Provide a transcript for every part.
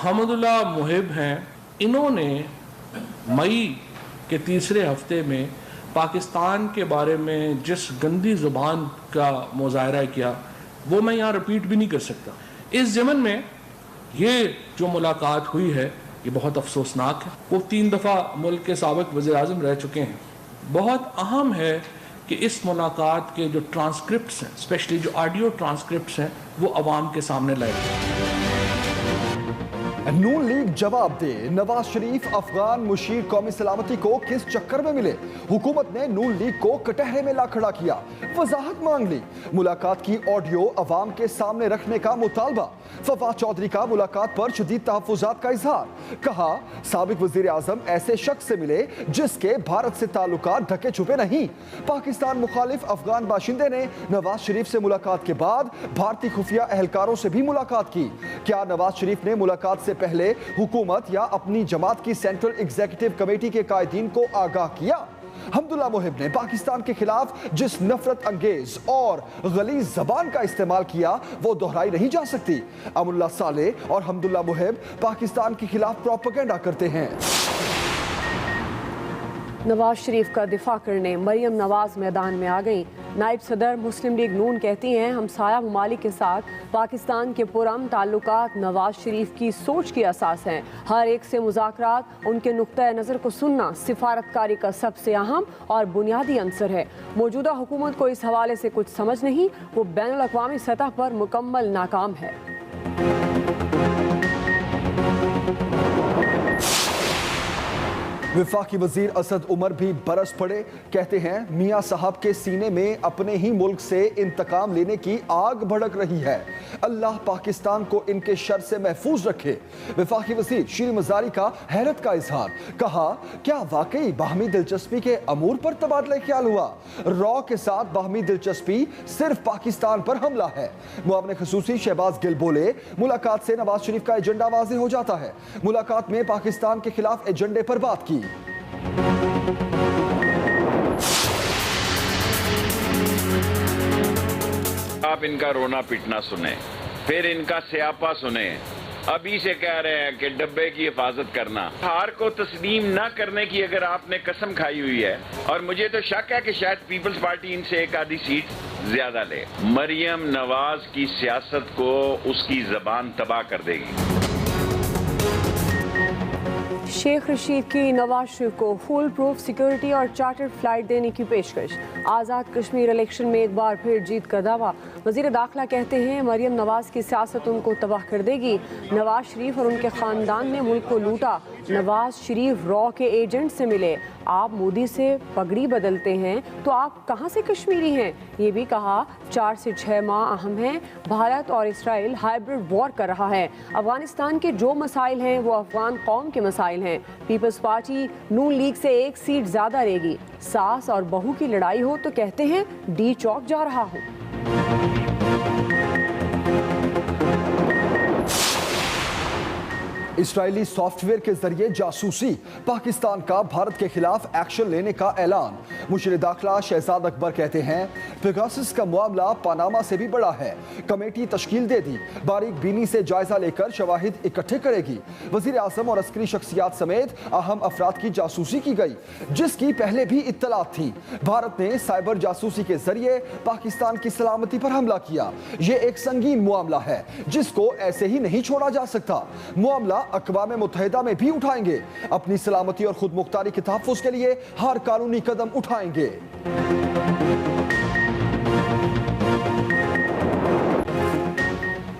हमदुल्ला मुहिब हैं, इन्होंने मई के तीसरे हफ्ते में पाकिस्तान के बारे में जिस गंदी ज़ुबान का मुज़ाहरा किया वो मैं यहाँ रिपीट भी नहीं कर सकता। इस ज़मन में ये जो मुलाकात हुई है ये बहुत अफसोसनाक है। वो 3 दफ़ा मुल्क के साबिक़ वज़ीर-ए-आज़म रह चुके हैं। बहुत अहम है कि इस मुलाकात के जो ट्रांसक्रिप्ट्स हैं, स्पेशली जो ऑडियो ट्रांसक्रिप्ट्स हैं, वो अवाम के सामने लाए जाएं। नून लीग जवाब दे, नवाज शरीफ अफगान मुशीर कौमी सलामती को किस चक्कर में मिले? हुकूमत ने नून लीग को कटहरे में ला खड़ा किया, वजाहत मांग ली। मुलाकात की ऑडियो अवाम के सामने रखने का मुतालबा। फवाद चौधरी का मुलाकात पर शदीद तहफ़्फ़ुज़ात का इजहार। कहा साबिक़ वज़ीर आज़म ऐसे शख्स से मिले जिसके भारत से ताल्लुकात ढके छुपे नहीं। पाकिस्तान मुखालिफ अफगान बाशिंदे ने नवाज शरीफ से मुलाकात के बाद भारतीय खुफिया एहलकारों से भी मुलाकात की। क्या नवाज शरीफ ने मुलाकात से पहले हुकूमत या अपनी जमात की सेंट्रल एग्जीक्यूटिव कमेटी के कायदीन को आगाह किया? हमदुल्ला मुहिब ने पाकिस्तान के खिलाफ जिस नफरत अंगेज और गलीज जबान का इस्तेमाल किया वो दोहराई नहीं जा सकती। अमुल्ला सालेह और हमदुल्ला मुहिब पाकिस्तान के खिलाफ प्रोपेगेंडा करते हैं। नवाज शरीफ का दिफा करने मरियम नवाज मैदान में आ गईं। नायब सदर मुस्लिम लीग नून कहती हैं हमसाया ममालिक के साथ पाकिस्तान के पुरअमन ताल्लुकात नवाज शरीफ की सोच की असास हैं। हर एक से मुज़ाकरात, उनके नुक्ता नज़र को सुनना सिफारतकारी का सबसे अहम और बुनियादी अंसर है। मौजूदा हुकूमत को इस हवाले से कुछ समझ नहीं, वो बैनुल अक़वामी सतह पर मुकम्मल नाकाम है। वफाकी वजीर असद उमर भी बरस पड़े। कहते हैं मियाँ साहब के सीने में अपने ही मुल्क से इंतकाम लेने की आग भड़क रही है। अल्लाह पाकिस्तान को इनके शर से महफूज रखे। वफाकी वजीर शीर मज़ारी का हैरत का इजहार। कहा क्या वाकई बाहमी दिलचस्पी के अमूर पर तबादला ख्याल हुआ? रॉ के साथ बाहमी दिलचस्पी सिर्फ पाकिस्तान पर हमला है। मुआविन ख़ुसूसी शहबाज गिल बोले मुलाकात से नवाज शरीफ का एजेंडा वाज़ेह हो जाता है। मुलाकात में पाकिस्तान के खिलाफ एजेंडे पर बात की। आप इनका रोना पिटना सुने, फिर इनका स्यापा सुने। अभी से कह रहे हैं कि डब्बे की हिफाजत करना। हार को तस्लीम न करने की अगर आपने कसम खाई हुई है, और मुझे तो शक है कि शायद पीपल्स पार्टी इनसे एक आधी सीट ज्यादा ले, मरियम नवाज की सियासत को उसकी जबान तबाह कर देगी। शेख रशीद की नवाज शरीफ को फुल प्रूफ सिक्योरिटी और चार्टर्ड फ्लाइट देने की पेशकश। आज़ाद कश्मीर इलेक्शन में एक बार फिर जीत का दावा। वज़ीर दाखिला कहते हैं मरियम नवाज की सियासत उनको तबाह कर देगी। नवाज शरीफ और उनके ख़ानदान ने मुल्क को लूटा। नवाज शरीफ रॉ के एजेंट से मिले। आप मोदी से पगड़ी बदलते हैं तो आप कहाँ से कश्मीरी हैं? ये भी कहा 4 से 6 माह अहम हैं। भारत और इसराइल हाइब्रिड वॉर कर रहा है। अफगानिस्तान के जो मसाइल हैं वो अफगान कौम के मसाइल हैं। पीपल्स पार्टी नून लीग से 1 सीट ज़्यादा रहेगी। सास और बहू की लड़ाई हो तो कहते हैं डी चौक जा रहा हूँ। इस्राएली सॉफ्टवेयर के जरिए जासूसी, पाकिस्तान का भारत के खिलाफ एक्शन लेने का ऐलान। मुशीर दाखिला शहजाद अकबर कहते हैं पेगासस का मामला पनामा से भी बड़ा है। कमेटी तश्कील दे दी, बारीक बीनी से जायजा लेकर शवाहिद इकट्ठे करेगी। वजीर आज़म और अस्करी शख्सियात समेत अहम अफराद की जासूसी की गई, जिसकी पहले भी इत्तलात थी। भारत ने साइबर जासूसी के जरिए पाकिस्तान की सलामती पर हमला किया। ये एक संगीन मामला है जिसको ऐसे ही नहीं छोड़ा जा सकता। मामला अक़वाम मुत्तहिदा में भी उठाएंगे। अपनी सलामती और खुद मुख्तारी के तहफ़्फ़ुज़ के लिए हर कानूनी कदम उठाएंगे।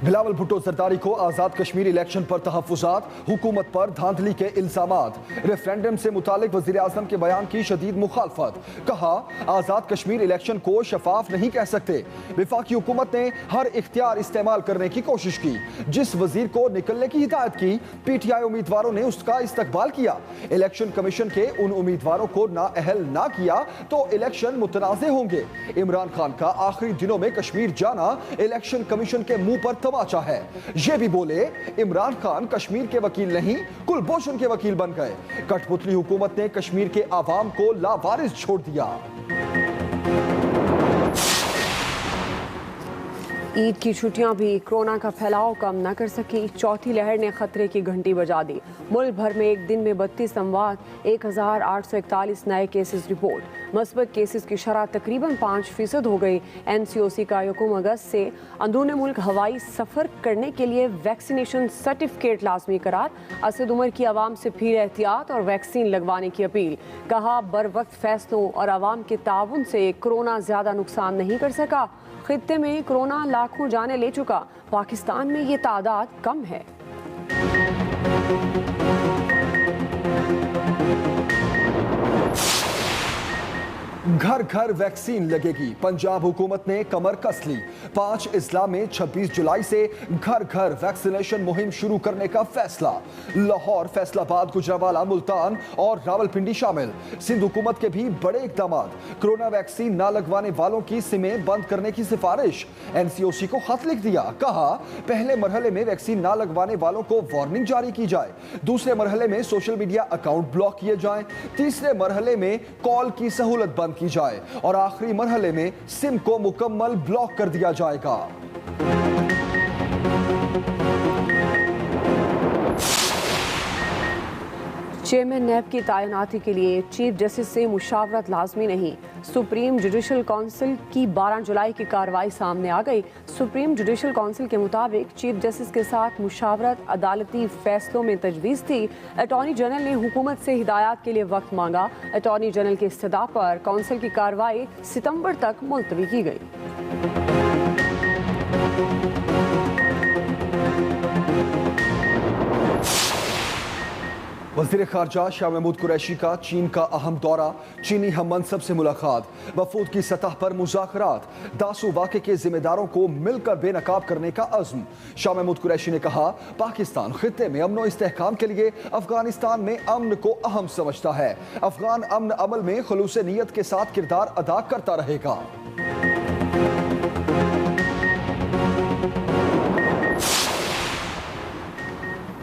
बिलावल भुट्टो जरदारी को आज़ाद कश्मीर इलेक्शन पर तहफ़्फ़ुज़ात, हुकूमत पर धांधली के इल्ज़ामात। रेफरेंडम से मुतालिक वज़ीर आज़म के बयान की शदीद मुखालफत। कहा आज़ाद कश्मीर इलेक्शन को शफाफ नहीं कह सकते। वफाकी हुकूमत ने हर इख्तियार इस्तेमाल करने की कोशिश की। जिस वज़ीर को निकलने की हिदायत की, PTI उम्मीदवारों ने उसका इस्तकबाल किया। इलेक्शन कमीशन के उन उम्मीदवारों को नाअहल ना किया तो इलेक्शन मुतनाज़े होंगे। इमरान खान का आखिरी दिनों में कश्मीर जाना इलेक्शन कमीशन के मुंह पर तमाचा है। ये भी बोले इमरान खान कश्मीर के वकील नहीं कुलभूषण के वकील बन गए। कठपुतली हुकूमत ने कश्मीर के आवाम को लावारिस छोड़ दिया। ईद की छुट्टियां भी कोरोना का फैलाव कम न कर सकी। चौथी लहर ने खतरे की घंटी बजा दी। मुल्क भर में एक दिन में 32 अमवात, 1841 नए केसेस रिपोर्ट। मस्बत केसेस की शरह तकरीबन 5% हो गई। NCOC का हुक्म अगस्त से अंदरूनी मुल्क हवाई सफ़र करने के लिए वैक्सीनेशन सर्टिफिकेट लाजमी करार। असद उमर की आवाम से फिर एहतियात और वैक्सीन लगवाने की अपील। कहा बर वक्त फैसलों और आवाम के ताउन से कोरोना ज़्यादा नुकसान नहीं कर सका। खित्ते में कोरोना लाखों जाने ले चुका, पाकिस्तान में ये तादाद कम है। घर घर वैक्सीन लगेगी। पंजाब हुकूमत ने कमर कस ली। 5 अजला में 26 जुलाई से घर घर वैक्सीनेशन मुहिम शुरू करने का फैसला। लाहौर, फैसलाबाद, गुजरावाला, मुल्तान और रावलपिंडी शामिल। सिंध हुकूमत के भी बड़े इकदाम। कोरोना वैक्सीन ना लगवाने वालों की सिमें बंद करने की सिफारिश। NCOC को खत लिख दिया। कहा पहले मरहले में वैक्सीन ना लगवाने वालों को वार्निंग जारी की जाए। दूसरे मरहले में सोशल मीडिया अकाउंट ब्लॉक किए जाएं। तीसरे मरहले में कॉल की सहूलत बंद की जाए और आखिरी मरहले में सिम को मुकम्मल ब्लॉक कर दिया जाएगा। चेयरमैन नैब की तैनाती के लिए चीफ जस्टिस से मुशावरत लाजमी नहीं। सुप्रीम जुडिशल काउंसिल की 12 जुलाई की कार्रवाई सामने आ गई। सुप्रीम जुडिशल काउंसिल के मुताबिक चीफ जस्टिस के साथ मुशावरत अदालती फैसलों में तजवीज़ थी। अटॉर्नी जनरल ने हुकूमत से हिदायत के लिए वक्त मांगा। अटॉर्नी जनरल के इस्तदा पर काउंसिल की कार्रवाई सितंबर तक मुलतवी की गई। वज़ीर ख़ारजा शाह महमूद कुरैशी का चीन का अहम दौरा। चीनी हम मनसब से मुलाकात। वफूद की सतह पर मुज़ाकरात। दासू वाक़े के जिम्मेदारों को मिलकर बेनकाब करने का अज़्म। शाह महमूद कुरैशी ने कहा पाकिस्तान खित्ते में अमन व इस्तेहकाम के लिए अफगानिस्तान में अमन को अहम समझता है। अफगान अमन अमल में खुलूस नीयत के साथ किरदार अदा करता रहेगा।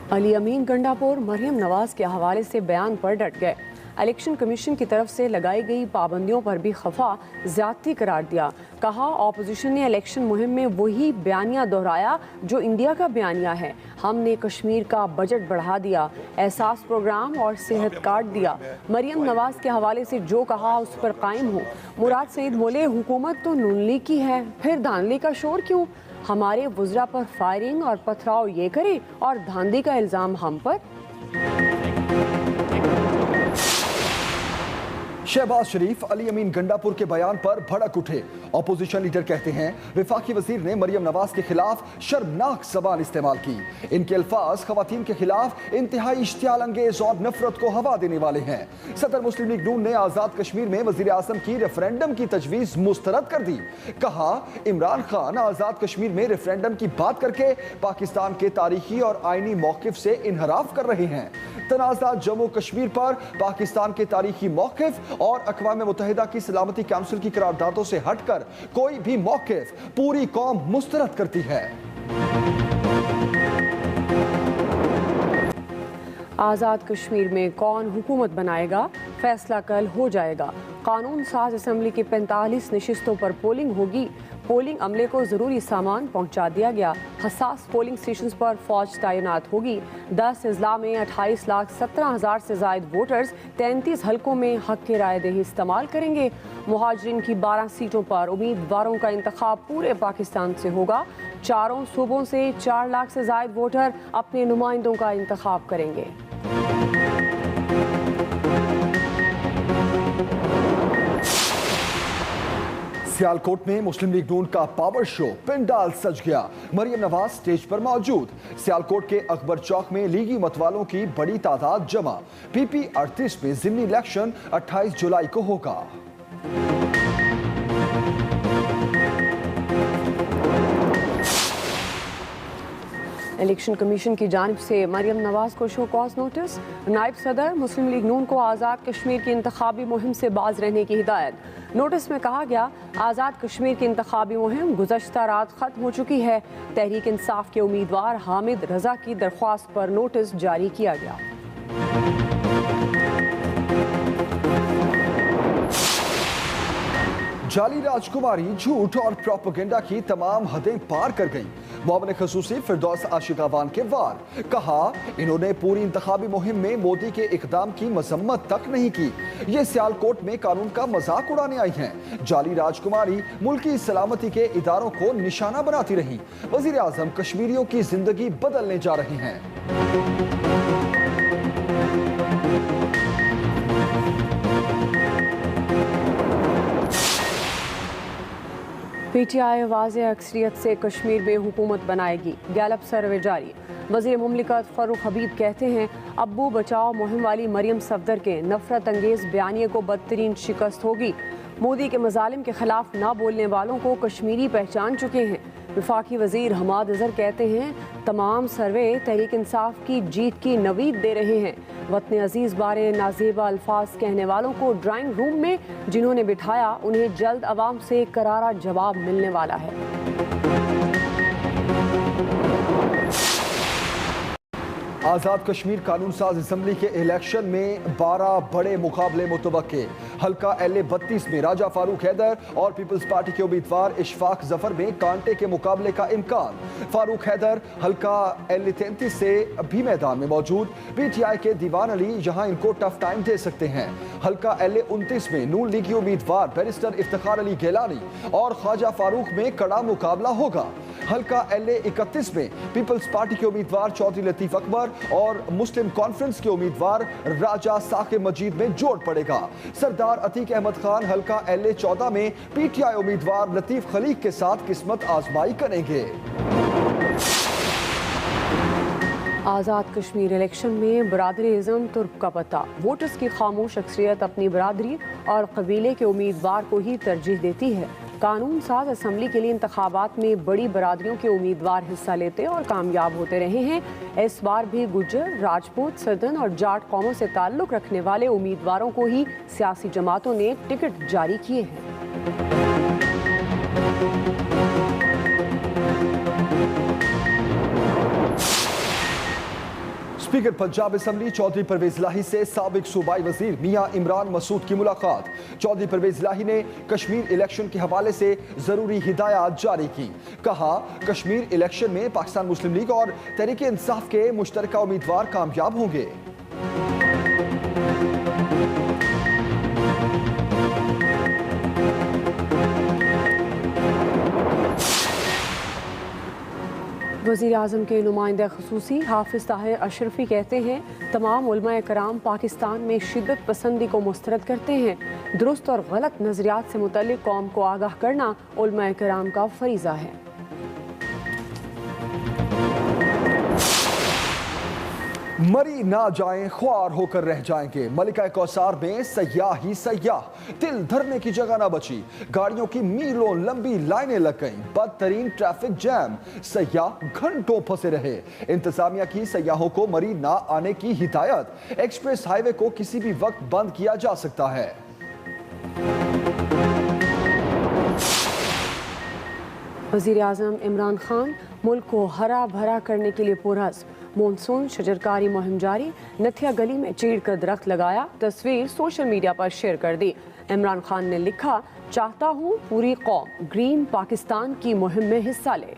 अली अमीन गंडापुर मरियम नवाज के हवाले से बयान पर डट गए। इलेक्शन कमीशन की तरफ से लगाई गई पाबंदियों पर भी खफा, ज्यादती करार दिया। कहा ऑपोजिशन ने इलेक्शन मुहिम में वही बयानिया दोहराया जो इंडिया का बयानिया है। हमने कश्मीर का बजट बढ़ा दिया, एहसास प्रोग्राम और सेहत कार्ड दिया। मरियम नवाज के हवाले से जो कहा उस पर कायम हूँ। मुराद सईद बोले हुकूमत तो नून लीग की है, फिर धांधली का शोर क्यों? हमारे वुज़रा पर फायरिंग और पथराव ये करे और धांधली का इल्ज़ाम हम पर। शहबाज शरीफ अली अमीन गंडापुर के बयान पर भड़क उठे। अपोजिशन लीडर कहते हैं वफाकी वजीर ने मरियम नवाज के खिलाफ शर्मनाक ज़बान इस्तेमाल की। इनके अल्फाज खवातीन के खिलाफ इंतहाई इश्तियाल अंगेज और नफरत को हवा देने वाले हैं। सदर मुस्लिम लीग नून ने आज़ाद कश्मीर में वजीर आज़म की रेफरेंडम की तजवीज़ मुस्तरद कर दी। कहा इमरान खान आज़ाद कश्मीर में रेफरेंडम की बात करके पाकिस्तान के तारीखी और आइनी मौक़िफ़ से इनहराफ कर रहे हैं। तनाज़ा जम्मू कश्मीर पर पाकिस्तान के तारीखी मौक़िफ़ और अक़वाम मुत्तहिदा की सलामती काउंसिल की करारदादों से हटकर कोई भी मौक़िफ़ पूरी कौम मुस्तरद करती है। आज़ाद कश्मीर में कौन हुकूमत बनाएगा, फैसला कल हो जाएगा। कानून साज असम्बली की 45 नशिस्तों पर पोलिंग होगी। पोलिंग अमले को ज़रूरी सामान पहुंचा दिया गया। हसास पोलिंग स्टेशन पर फौज तैनात होगी। 10 अजला में 28,17,000 से ज़ायद वोटर्स 33 हलकों में हक के राय दही इस्तेमाल करेंगे। मुहाजिरीन की 12 सीटों पर उम्मीदवारों का इंतखाब पूरे पाकिस्तान से होगा। चारों सूबों से 4 लाख से ज़ायद वोटर अपने नुमाइंदों का इंतखाब करेंगे। सियालकोट में मुस्लिम लीग नून का पावर शो, पिंडाल सज गया। मरियम नवाज स्टेज पर मौजूद। सियालकोट के अकबर चौक में लीगी मतवालों की बड़ी तादाद जमा। PP 38 में ज़िमनी इलेक्शन 28 जुलाई को होगा। इलेक्शन कमीशन की जानिब से मरियम नवाज को शो कॉज नोटिस। नायब सदर मुस्लिम लीग नून को आज़ाद कश्मीर की इंतखाबी मुहिम से बाज रहने की हिदायत। नोटिस में कहा गया आज़ाद कश्मीर की इंतखाबी मुहिम गुज़श्ता रात ख़त्म हो चुकी है। तहरीक इंसाफ के उम्मीदवार हामिद रजा की दरख्वास्त पर नोटिस जारी किया गया। जाली राजकुमारी झूठ और प्रोपेगेंडा की तमाम हदें पार कर गई। मोमिन खसूसी फिरदौस आशिकावान के वार, कहा इन्होंने पूरी इंतखाबी मुहिम में मोदी के इकदाम की मजम्मत तक नहीं की। ये सियालकोट में कानून का मजाक उड़ाने आई हैं। जाली राजकुमारी मुल्की सलामती के इदारों को निशाना बनाती रही। वजीर आजम कश्मीरियों की जिंदगी बदलने जा रही हैं। PTI वाज़ेह अक्सरियत से कश्मीर में हुकूमत बनाएगी, गैलप सर्वे जारी। वज़ीर मुमलिकत फ़ारूक हबीब कहते हैं अब्बू बचाओ मुहिम वाली मरियम सफदर के नफरत अंगेज़ बयानिए को बदतरीन शिकस्त होगी। मोदी के मजालिम के खिलाफ ना बोलने वालों को कश्मीरी पहचान चुके हैं। वफाकी वज़ीर हमाद अज़हर कहते हैं तमाम सर्वे तहरीक इंसाफ की जीत की नवीद दे रहे हैं। वतन अजीज़ बारे नाजेबा अल्फाज कहने वालों को ड्राइंग रूम में जिन्होंने बिठाया उन्हें जल्द अवाम से करारा जवाब मिलने वाला है। आज़ाद कश्मीर कानून साज असम्बली के इलेक्शन में 12 बड़े मुकाबले मुतवक्के। हल्का LA 32 में राजा फारूक हैदर और पीपल्स पार्टी के उम्मीदवार इशफाक जफर में कांटे के मुकाबले का इम्कान। फारूक हैदर हल्का LA 33 से भी मैदान में मौजूद। PTI के दीवान अली यहाँ इनको टफ टाइम दे सकते हैं। हल्का LA 29 में नून लीगी उम्मीदवार बैरिस्टर इफ्तिखार अली गैलानी और ख्वाजा फारूक में कड़ा मुकाबला होगा। हल्का LA 31 में पीपल्स पार्टी के उम्मीदवार चौधरी लतीफ अकबर और मुस्लिम कॉन्फ्रेंस के उम्मीदवार राजा साकिब मजीद में जोड़ पड़ेगा। सरदार अतीक अहमद खान हल्का LA 14 में PTI उम्मीदवार लतीफ खलीक के साथ किस्मत आजमाई करेंगे। आज़ाद कश्मीर इलेक्शन में बरादरी-इज़्म तुर्क का पता। वोटर्स की खामोश अक्सरियत अपनी बरादरी और कबीले के उम्मीदवार को ही तरजीह देती है। कानून साज असम्बली के लिए इंतखाबात में बड़ी बरादरियों के उम्मीदवार हिस्सा लेते और कामयाब होते रहे हैं। इस बार भी गुज्जर, राजपूत, सदन और जाट कौमों से ताल्लुक़ रखने वाले उम्मीदवारों को ही सियासी जमातों ने टिकट जारी किए हैं। स्पीकर पंजाब असम्बली चौधरी परवेज लाही से साबिक सूबाई वजीर मियां इमरान मसूद की मुलाकात। चौधरी परवेज लाही ने कश्मीर इलेक्शन के हवाले से जरूरी हिदायत जारी की। कहा कश्मीर इलेक्शन में पाकिस्तान मुस्लिम लीग और तहरीक इंसाफ के मुश्तरका उम्मीदवार कामयाब होंगे। वज़ीर आज़म के नुमाइंदा ख़ुसूसी हाफिज़ ताहिर अशरफी कहते हैं तमाम उलमाए कराम पाकिस्तान में शिद्दत पसंदी को मुस्तरद करते हैं। दुरुस्त और गलत नज़रियात से मुतल्लिक़ कौम को आगाह करना उलमाए कराम का फरीज़ा है। मरी ना जाएं ख्वार होकर रह जाएंगे। मलिका कौसार में सयाह ही सयाह, दिल धरने की जगह ना बची। गाड़ियों की मीलों लंबी लाइनें लग गईं। बदतरीन ट्रैफिक जैम, सयाह घंटों फंसे रहे। इंतजामिया की सयाहों को मरी ना आने की हिदायत। एक्सप्रेस हाईवे को किसी भी वक्त बंद किया जा सकता है। वज़ीर आज़म इमरान खान मुल्क को हरा भरा करने के लिए पुरअज़्म। मॉनसून शजरकारी मुहिम जारी। नथिया गली में चीड़ का दरख्त लगाया। तस्वीर सोशल मीडिया पर शेयर कर दी। इमरान खान ने लिखा चाहता हूँ पूरी कौम ग्रीन पाकिस्तान की मुहिम में हिस्सा ले।